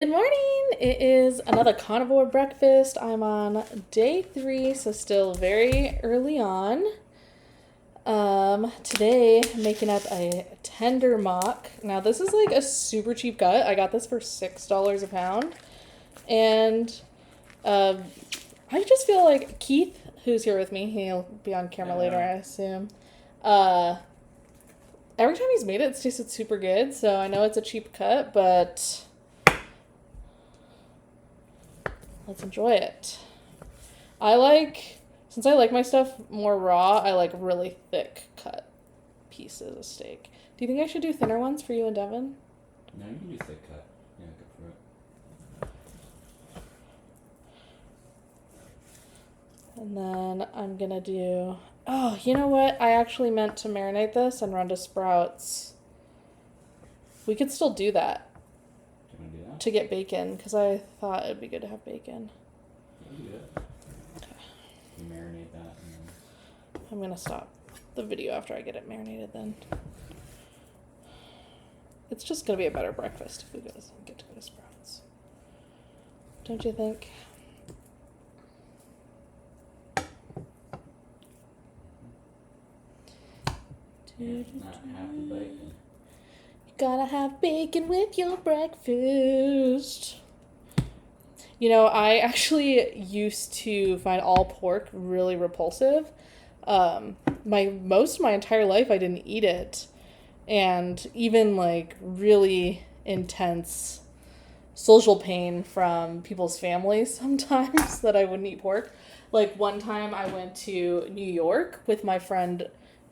Good morning. It is another carnivore breakfast. I'm on day 3, so still very early on. Today I'm making up a tender mock. Now this is like a super cheap cut. I got this for $6 a pound, and um, I just feel like Keith, who's here with me, he'll be on camera later, I assume. Every time he's made it, it's tasted super good. So I know it's a cheap cut, but let's enjoy it. Since I like my stuff more raw, I like really thick cut pieces of steak. Do you think I should do thinner ones for you and Devin? No, you can do thick cut. Yeah, go for it. And then I'm gonna do. Oh, you know what? I actually meant to marinate this and run to Sprouts. We could still do that Do you want to do that? to get bacon, because I thought it'd be good to have bacon. Yeah, do that. Okay. You marinate that and then... I'm gonna stop the video after I get it marinated then. It's just gonna be a better breakfast if we get to go to Sprouts. Don't you think? Yeah, not half the bacon. You gotta have bacon with your breakfast. You know, I actually used to find all pork really repulsive. Most of my entire life I didn't eat it. And even like really intense social pain from people's families sometimes that I wouldn't eat pork. Like one time I went to New York with my friend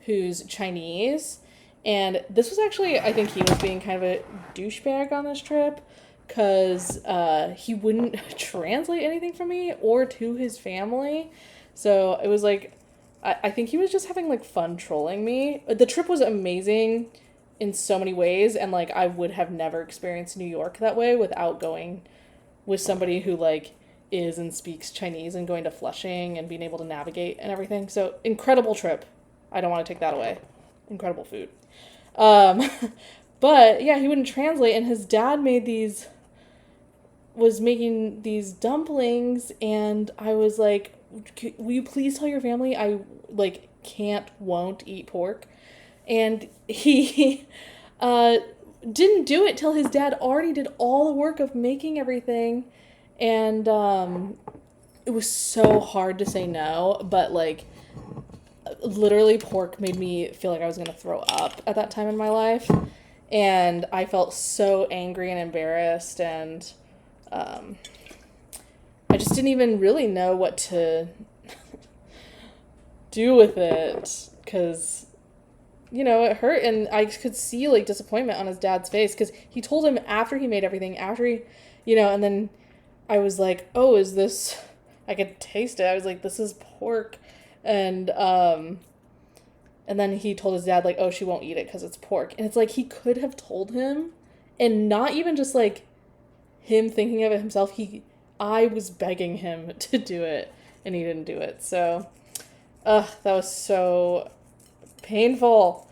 who's Chinese, and this was actually, I think he was being kind of a douchebag on this trip because he wouldn't translate anything for me or to his family. So it was like, I think he was just having like fun trolling me. The trip was amazing in so many ways, and like I would have never experienced New York that way without going with somebody who like is and speaks Chinese and going to Flushing and being able to navigate and everything. So incredible trip. I don't want to take that away. Incredible food. Um, but yeah, he wouldn't translate, and his dad was making these dumplings, and I was like, will you please tell your family I like won't eat pork? And he didn't do it till his dad already did all the work of making everything, and it was so hard to say no, but like literally pork made me feel like I was going to throw up at that time in my life, and I felt so angry and embarrassed, and I just didn't even really know what to do with it because it hurt, and I could see like disappointment on his dad's face because he told him after he made everything, after he, and then I was like, oh, is this? I could taste it. I was like, this is pork, and then he told his dad like, oh, she won't eat it because it's pork, and it's like he could have told him, and not even just like him thinking of it himself. I was begging him to do it, and he didn't do it. So, that was so painful.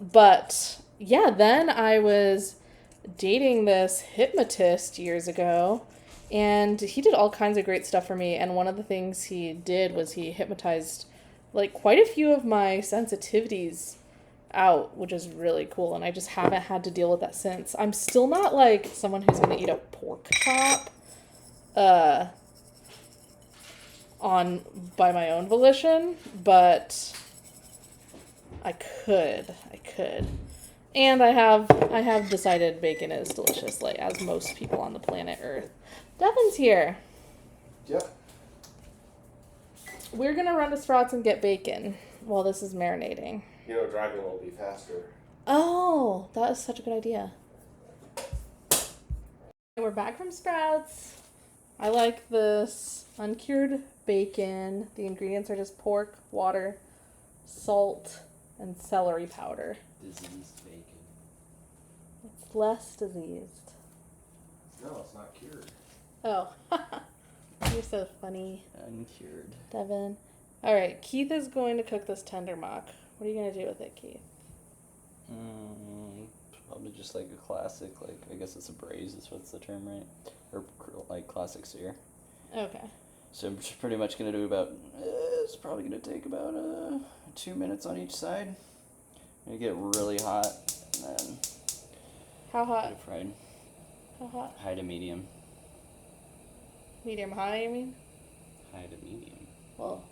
But yeah, then I was dating this hypnotist years ago, and he did all kinds of great stuff for me. And one of the things he did was he hypnotized like quite a few of my sensitivities out, which is really cool. And I just haven't had to deal with that since. I'm still not like someone who's gonna eat a pork chop on by my own volition, but I could. And I have decided bacon is delicious, like as most people on the planet Earth. Devin's here. Yep. We're gonna run to Sprouts and get bacon while this is marinating. Driving will be faster. Oh, that is such a good idea. We're back from Sprouts. I like this uncured bacon. The ingredients are just pork, water, salt, and celery powder. Diseased bacon. It's less diseased. No, it's not cured. Oh, you're so funny, Uncured. Devin. All right, Keith is going to cook this tender mock. What are you going to do with it, Keith? Probably just like a classic, like I guess it's a braise. What's the term, right? or like classic sear. Okay. So I'm just pretty much gonna do about. It's probably gonna take about 2 minutes on each side. Gonna get really hot, and then How get hot? it fried. How hot? High to medium. Medium high, you mean? High to medium. Well,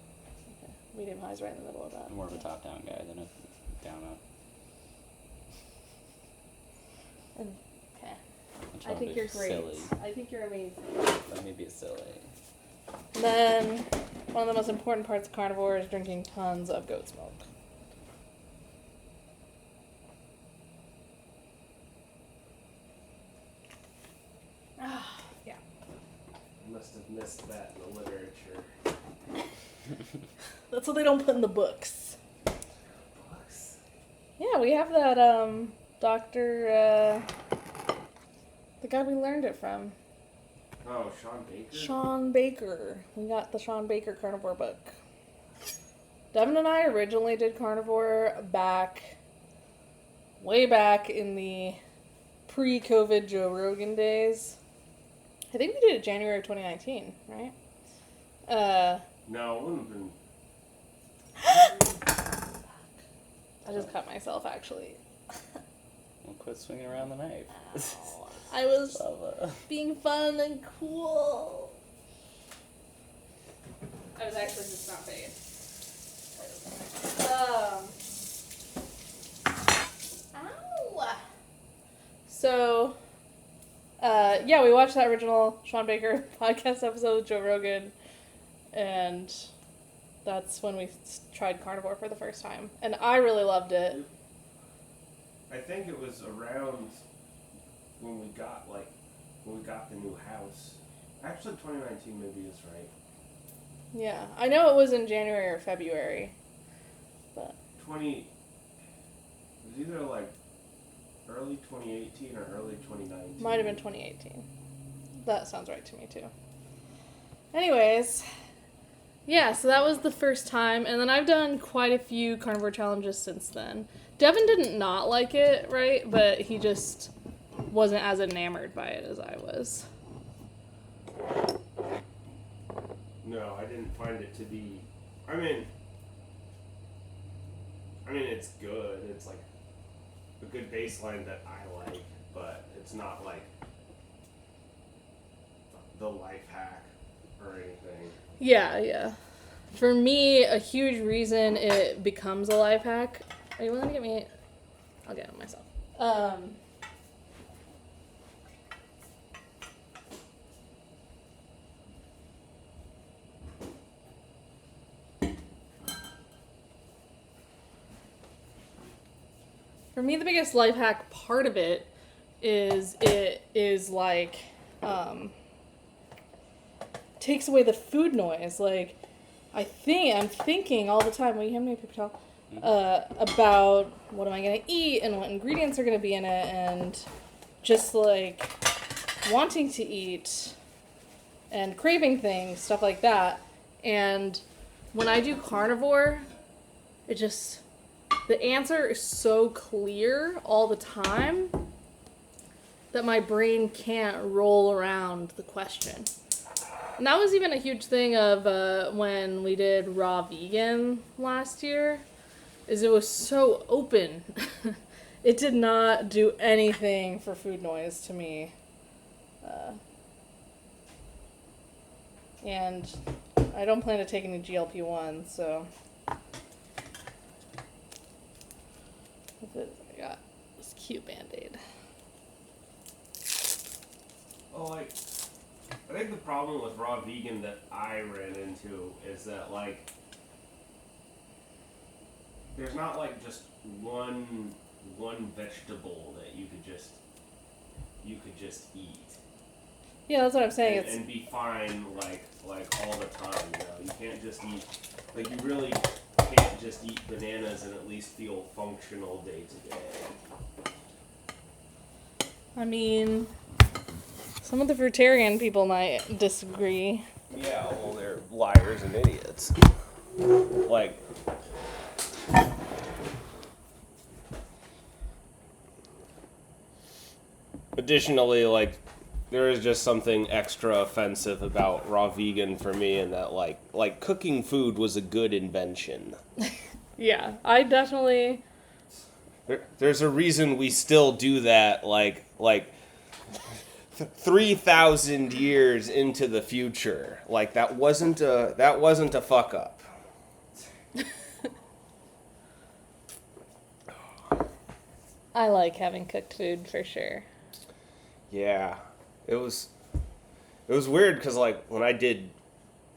okay. Medium high's right in the middle of that. I'm more of a top-down guy than a down-up. Okay. I'm I trying to think be you're great. silly. I think you're amazing. Let me be silly. Then, one of the most important parts of carnivore is drinking tons of goat's milk. Yeah. I must have missed that in the literature. That's what they don't put in the books. Books. Yeah, we have that, Dr. The guy we learned it from. Oh, Sean Baker? Sean Baker. We got the Sean Baker carnivore book. Devin and I originally did carnivore way back in the pre-COVID Joe Rogan days. I think we did it January of 2019, right? No, it wouldn't have been. I just cut myself, actually. Well, quit swinging around the knife. Ow. I was Lava. being fun and cool. I was actually just not paid. Ow! So, yeah, we watched that original Sean Baker podcast episode with Joe Rogan, and that's when we tried carnivore for the first time. And I really loved it. I think it was around when we got the new house. Actually, 2019 maybe is right. Yeah, I know it was in January or February, but 20. It was either like early 2018 or early 2019. might have been 2018. That sounds right to me too. Anyways, yeah, so that was the first time, and then I've done quite a few carnivore challenges since then. Devin didn't not like it, right? But he just wasn't as enamored by it as I was. No, I didn't find it to be. I mean, it's good. It's like a good baseline that I like, but it's not like the life hack or anything. Yeah. For me, a huge reason it becomes a life hack. Are you willing to get me? I'll get it myself. For me, the biggest life hack part of it is like, takes away the food noise. Like, I'm thinking all the time, will you hand me a paper towel? About what am I going to eat and what ingredients are going to be in it, and just like wanting to eat and craving things, stuff like that. And when I do carnivore, the answer is so clear all the time that my brain can't roll around the question. And that was even a huge thing of when we did raw vegan last year, is it was so open. It did not do anything for food noise to me. And I don't plan to take any GLP-1, so... I got this cute Band-Aid. Well, like, I think the problem with raw vegan that I ran into is that, like, there's not, like, just one vegetable that you could just eat. Yeah, that's what I'm saying. And be fine, like all the time, you know? You can't just eat, like, you really can't just eat bananas and at least feel functional day to day. I mean, some of the fruitarian people might disagree. Yeah, well, they're liars and idiots. Like, additionally, like, there is just something extra offensive about raw vegan for me, and that like cooking food was a good invention. Yeah, I definitely... There's a reason we still do that, like 3,000 years into the future. Like that wasn't a fuck up. I like having cooked food for sure. Yeah, it was weird because like when I did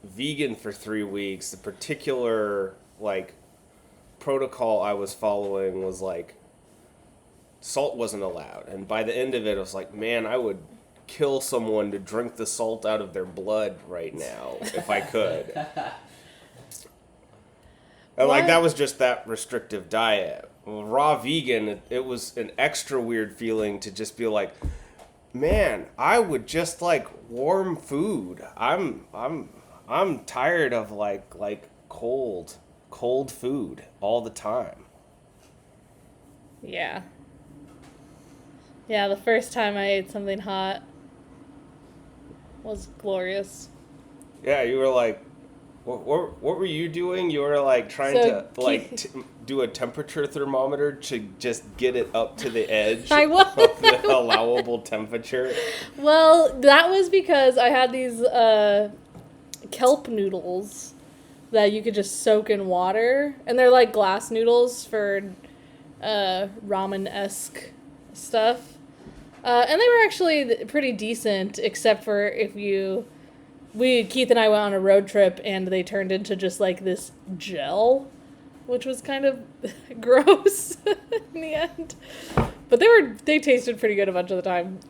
vegan for 3 weeks, the particular like protocol I was following was like salt wasn't allowed, and by the end of it, I was like, man, I would kill someone to drink the salt out of their blood right now if I could. And like that was just that restrictive diet. Well, raw vegan, it was an extra weird feeling to just be like, man, I would just like warm food. I'm tired of like cold food all the time. Yeah. Yeah, the first time I ate something hot was glorious. Yeah, you were like, what were you doing? You were like trying So, to like do a temperature thermometer to just get it up to the edge I was. of the allowable temperature. Well, that was because I had these kelp noodles that you could just soak in water. And they're like glass noodles for ramen-esque stuff. And they were actually pretty decent, except for if Keith and I went on a road trip and they turned into just like this gel, which was kind of gross in the end. But they tasted pretty good a bunch of the time.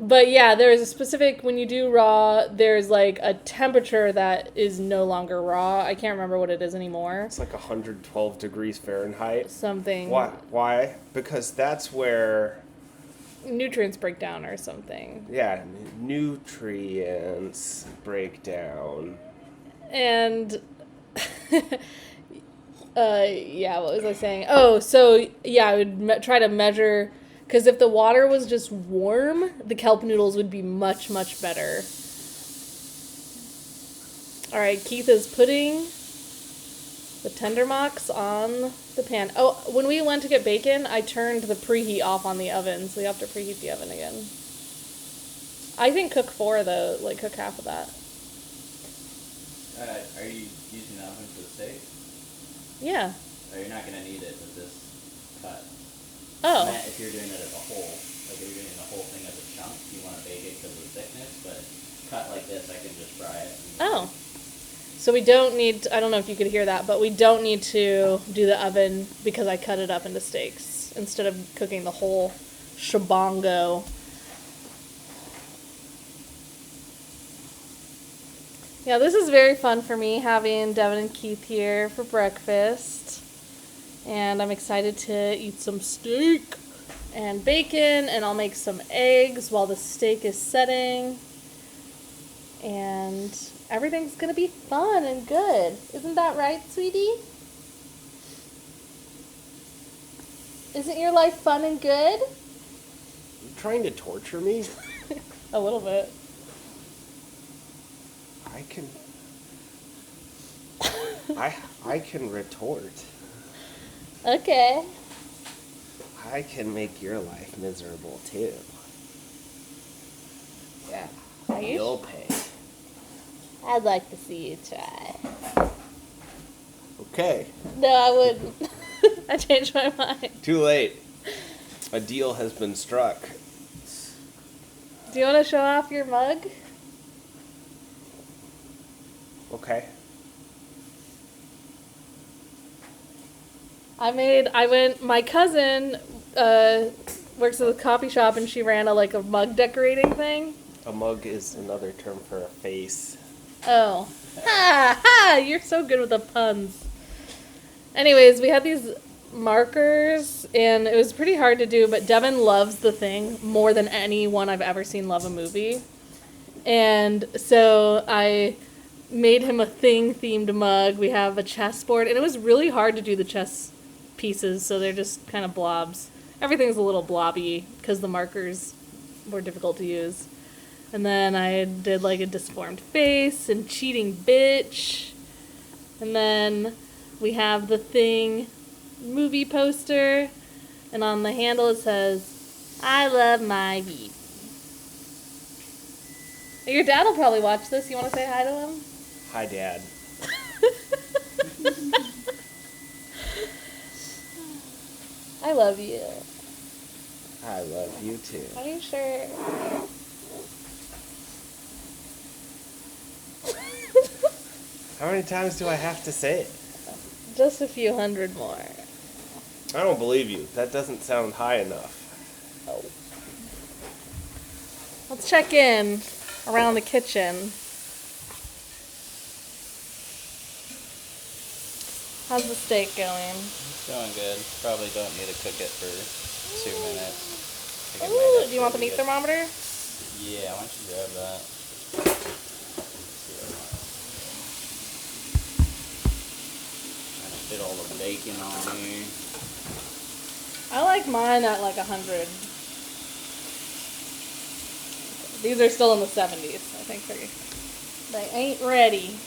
But yeah, there's a specific, when you do raw, there's like a temperature that is no longer raw. I can't remember what it is anymore. It's like 112 degrees Fahrenheit. Something. Why? Because that's where nutrients break down or something. Yeah, nutrients break down. And yeah, what was I saying? Oh, so yeah, I would try to measure, because if the water was just warm, the kelp noodles would be much, much better. All right, Keith is putting the tender mocks on the pan. Oh, when we went to get bacon, I turned the preheat off on the oven, so you have to preheat the oven again. I think cook 4 though, like cook half of that. Are you using the oven for the steak? Yeah. Or you're not going to need it with this cut? Oh. If you're doing it as a whole, like if you're doing the whole thing as a chunk, you want to bake it because of the thickness, but cut like this, I can just fry it. Oh. So we don't need, I don't know if you could hear that, but we don't need to do the oven because I cut it up into steaks instead of cooking the whole shabongo. Yeah, this is very fun for me, having Devin and Keith here for breakfast. And I'm excited to eat some steak and bacon, and I'll make some eggs while the steak is setting. And everything's going to be fun and good. Isn't that right, sweetie? Isn't your life fun and good? You trying to torture me? A little bit. I can retort. Okay. I can make your life miserable too. Yeah. You'll pay. I'd like to see you try. Okay. No, I wouldn't. I changed my mind. Too late. A deal has been struck. Do you want to show off your mug? Okay. My cousin works at a coffee shop, and she ran a mug decorating thing. A mug is another term for a face. Oh. Ha ha! You're so good with the puns. Anyways, we had these markers, and it was pretty hard to do, but Devin loves The Thing more than anyone I've ever seen love a movie. And so I made him a Thing-themed mug. We have a chessboard, and it was really hard to do the chess pieces, so they're just kind of blobs. everything's a little blobby because the markers were difficult to use. And then I did like a disformed face and cheating bitch. And then we have the Thing movie poster. And on the handle it says, I love my beef. Your dad will probably watch this. You want to say hi to him? Hi, Dad. I love you. I love you too. Are you sure? How many times do I have to say it? Just a few hundred more. I don't believe you. That doesn't sound high enough. Oh. Let's check in around the kitchen. How's the steak going? It's going good. Probably don't need to cook it for 2 minutes. I think it might Ooh, have do you want the to meat be thermometer? good. Yeah, why don't you grab that? Fit all the bacon on here. I like mine at like 100. These are still in the 70s. I think they ain't ready.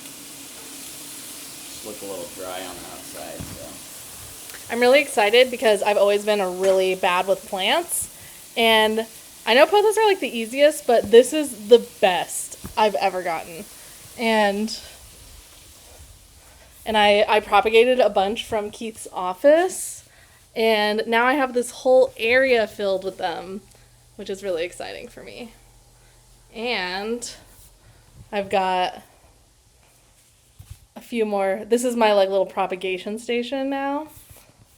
Just look a little dry on the outside, so. I'm really excited because I've always been really bad with plants. And I know pothos are like the easiest, but this is the best I've ever gotten. And I propagated a bunch from Keith's office. And now I have this whole area filled with them, which is really exciting for me. And I've got a few more. This is my like little propagation station now.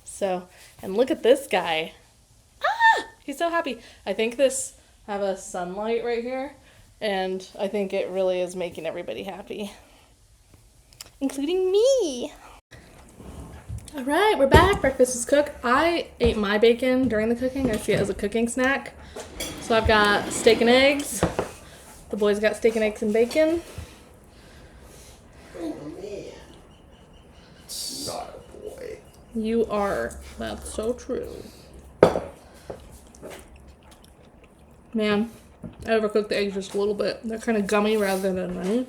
So, and look at this guy. Ah! He's so happy. I think I have a sunlight right here, and I think it really is making everybody happy. Including me. All right, we're back. Breakfast is cooked. I ate my bacon during the cooking. I see it as a cooking snack. So I've got steak and eggs. The boys got steak and eggs and bacon. Oh, man. Not a boy. You are. That's so true. Man, I overcooked the eggs just a little bit. They're kind of gummy rather than runny.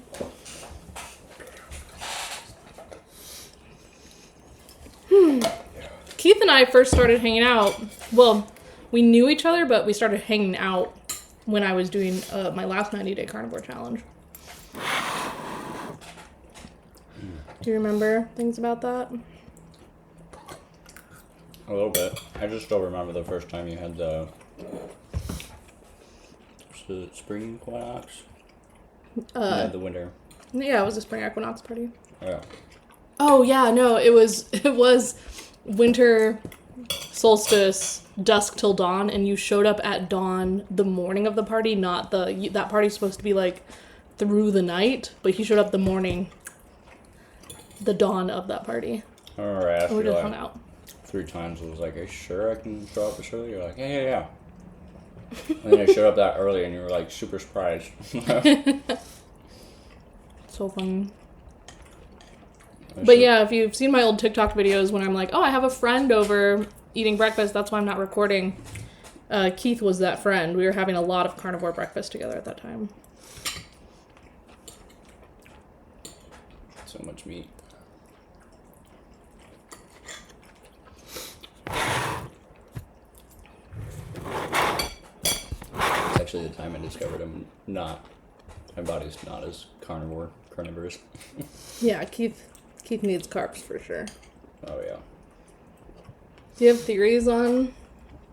Keith and I first started hanging out. Well, we knew each other, but we started hanging out when I was doing my last 90-day carnivore challenge. Do you remember things about that? A little bit. I just still remember the first time you had the spring equinox. Yeah, the winter. Yeah, it was a spring equinox party. Yeah. Oh yeah, no, it was winter solstice, dusk till dawn, and you showed up at dawn the morning of the party, not that party's supposed to be like through the night, but he showed up the morning, the dawn of that party. I remember I asked And we you just like hung out. 3 times. I was like, "Are you sure I can show up this early?" You're like, "Yeah." And then I showed up that early, and you were like super surprised. So funny. But yeah, if you've seen my old TikTok videos when I'm like, oh, I have a friend over eating breakfast, that's why I'm not recording. Keith was that friend. We were having a lot of carnivore breakfast together at that time. So much meat. It's actually the time I discovered my body's not as carnivorous. Yeah, Keith needs carbs for sure. Oh yeah. Do you have theories on,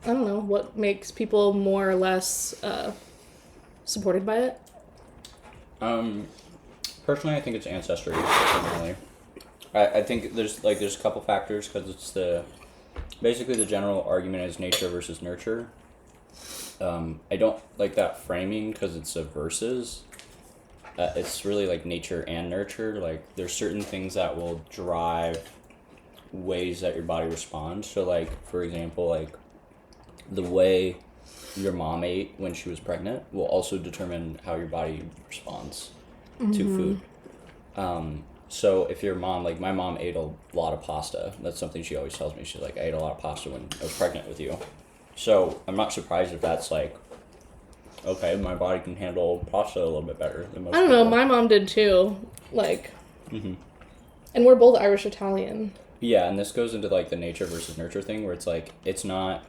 I don't know, what makes people more or less supported by it? Personally, I think it's ancestry. Primarily, I think there's a couple factors because it's basically the general argument is nature versus nurture. I don't like that framing because it's a versus. It's really like nature and nurture. Like there's certain things that will drive ways that your body responds. So like, for example, like the way your mom ate when she was pregnant will also determine how your body responds to food. So if your mom, like my mom ate a lot of pasta. That's something she always tells me. She's like, I ate a lot of pasta when I was pregnant with you. So I'm not surprised if that's like, okay, my body can handle pasta a little bit better than most I don't know. people. My mom did too. Like, Mm-hmm. and we're both Irish Italian. Yeah, and this goes into like the nature versus nurture thing where it's like, it's not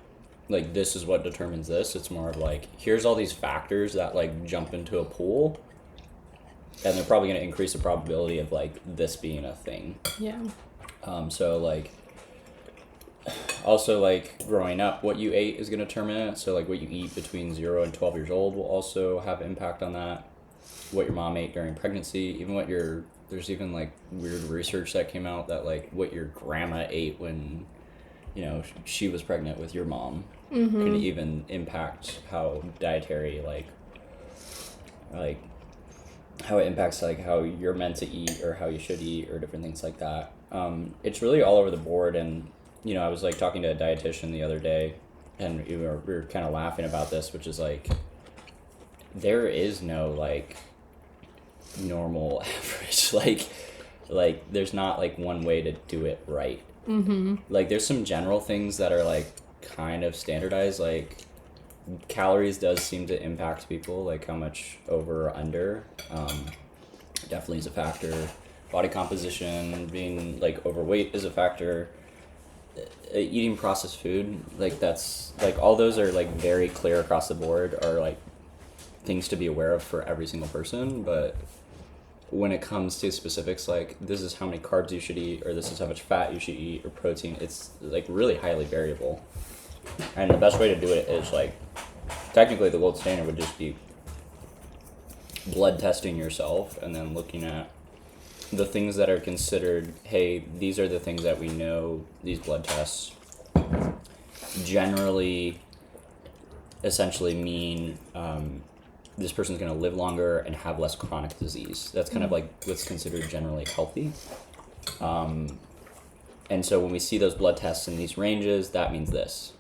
like this is what determines this. It's more of like, here's all these factors that like jump into a pool, and they're probably going to increase the probability of like this being a thing. Yeah. So like, also like growing up, what you ate is going to determine it. So like what you eat between 0 and 12 years old will also have impact on that. What your mom ate during pregnancy, even what your, there's even like weird research that came out that like what your grandma ate when, you know, she was pregnant with your mom can even impact how dietary like how it impacts like how you're meant to eat or how you should eat or different things like that. It's really all over the board. And you know, I was like talking to a dietitian the other day, and we were kind of laughing about this, which is like there is no like normal average, like there's not like one way to do it right. Like there's some general things that are like kind of standardized, like calories does seem to impact people, like how much over or under definitely is a factor. Body composition, being like overweight is a factor. Eating processed food, like that's like all those are like very clear across the board, are like things to be aware of for every single person. But when it comes to specifics, like this is how many carbs you should eat, or this is how much fat you should eat, or protein, it's like really highly variable. And the best way to do it is like, technically the gold standard would just be blood testing yourself and then looking at the things that are considered, hey, these are the things that we know these blood tests generally essentially mean this person's going to live longer and have less chronic disease. That's kind of like what's considered generally healthy. And so when we see those blood tests in these ranges, that means this.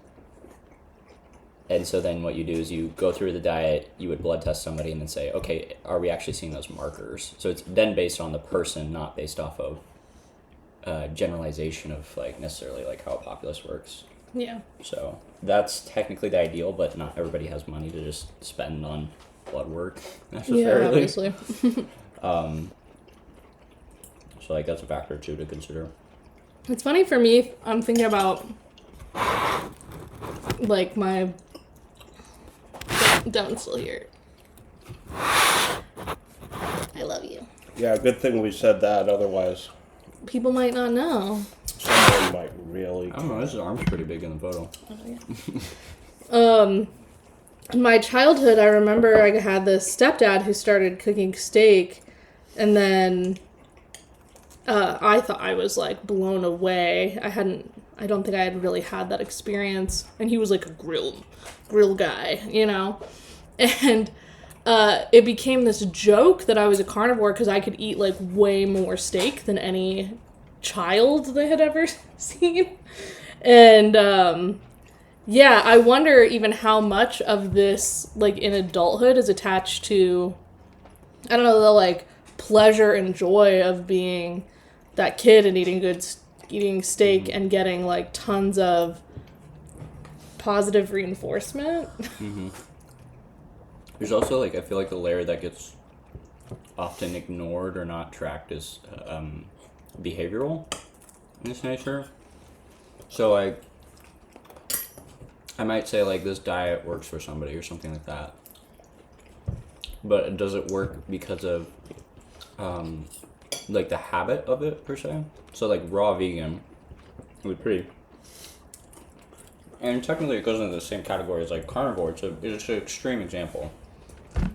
And so then what you do is you go through the diet, you would blood test somebody and then say, okay, are we actually seeing those markers? So it's then based on the person, not based off of generalization of like necessarily like how a populace works. Yeah. So that's technically the ideal, but not everybody has money to just spend on blood work necessarily. Yeah, obviously. So like that's a factor too to consider. It's funny for me, I'm thinking about like my Devin's still here. I love you. Yeah, good thing we said that, otherwise People might not know. someone might really... I don't know, his arm's pretty big in the photo. In my childhood, I remember I had this stepdad who started cooking steak, and then I thought I was like blown away. I don't think I had really had that experience, and he was like a grill guy, you know, and it became this joke that I was a carnivore because I could eat like way more steak than any child they had ever seen, and yeah, I wonder even how much of this, like, in adulthood is attached to, I don't know, the, like, pleasure and joy of being that kid and eating steak and getting, like, tons of positive reinforcement. There's also like, I feel like the layer that gets often ignored or not tracked is behavioral in this nature. So like, I might say like this diet works for somebody or something like that, but does it work because of like the habit of it per se? So like raw vegan would pretty, and technically it goes into the same category as like carnivore. It's an extreme example.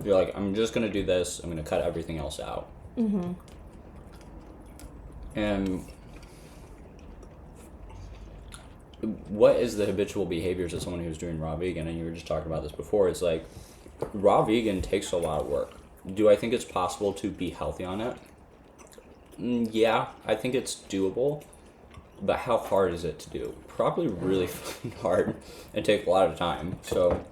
You're like, I'm just gonna do this, I'm gonna cut everything else out. And what is the habitual behaviors of someone who's doing raw vegan? And you were just talking about this before. It's like raw vegan takes a lot of work. Do I think it's possible to be healthy on it? Yeah, I think it's doable. But how hard is it to do? Probably really fucking hard and take a lot of time. So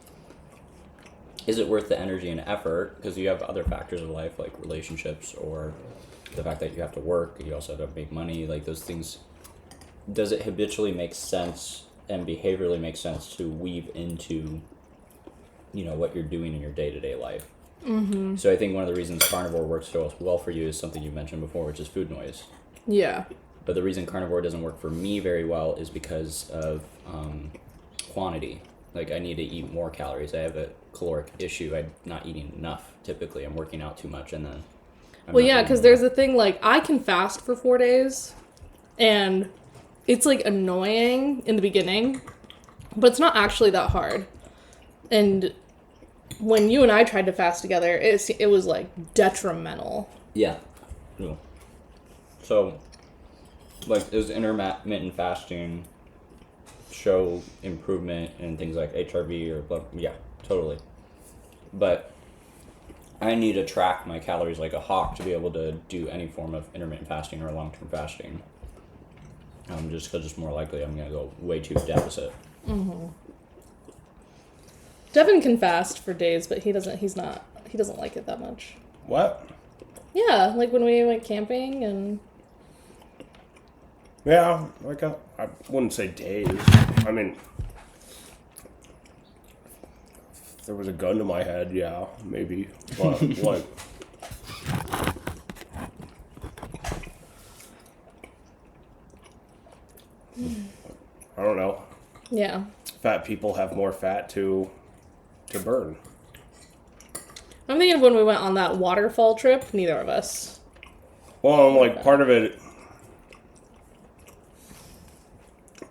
is it worth the energy and effort? Because you have other factors of life like relationships or the fact that you have to work. You also have to make money. Like those things. Does it habitually make sense and behaviorally makes sense to weave into, what you're doing in your day-to-day life. Mm-hmm. So I think one of the reasons carnivore works so well for you is something you mentioned before, which is food noise. Yeah. But the reason carnivore doesn't work for me very well is because of quantity. Like, I need to eat more calories. I have a caloric issue. I'm not eating enough, typically. I'm working out too much, and then... Well, yeah, because there's a thing, like, I can fast for 4 days, and it's, like, annoying in the beginning, but it's not actually that hard. And when you and I tried to fast together, it was, like, detrimental. Yeah. Cool. So, like, is intermittent fasting show improvement in things like HRV or blood? Yeah, totally. But I need to track my calories like a hawk to be able to do any form of intermittent fasting or long-term fasting. Just because it's more likely I'm going to go way too deficit. Mm-hmm. Devin can fast for days, but he doesn't like it that much. What? Yeah, like when we went camping and... Yeah, like I wouldn't say days. I mean, if there was a gun to my head, yeah, maybe. But like, I don't know. Yeah. Fat people have more fat to burn. I'm thinking of when we went on that waterfall trip, neither of us. Well, I'm like, part of it,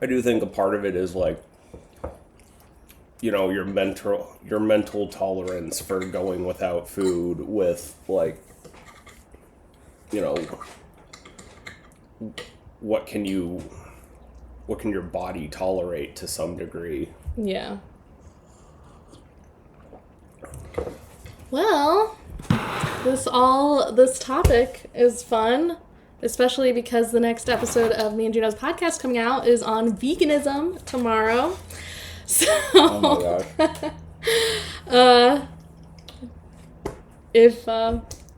I do think a part of it is like, your mental tolerance for going without food with like, what can your body tolerate to some degree? Yeah. Well, this topic is fun, especially because the next episode of me and Juno's podcast coming out is on veganism tomorrow. So, Oh my gosh.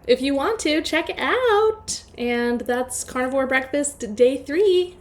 if you want to check it out, and that's Carnivore Breakfast Day 3.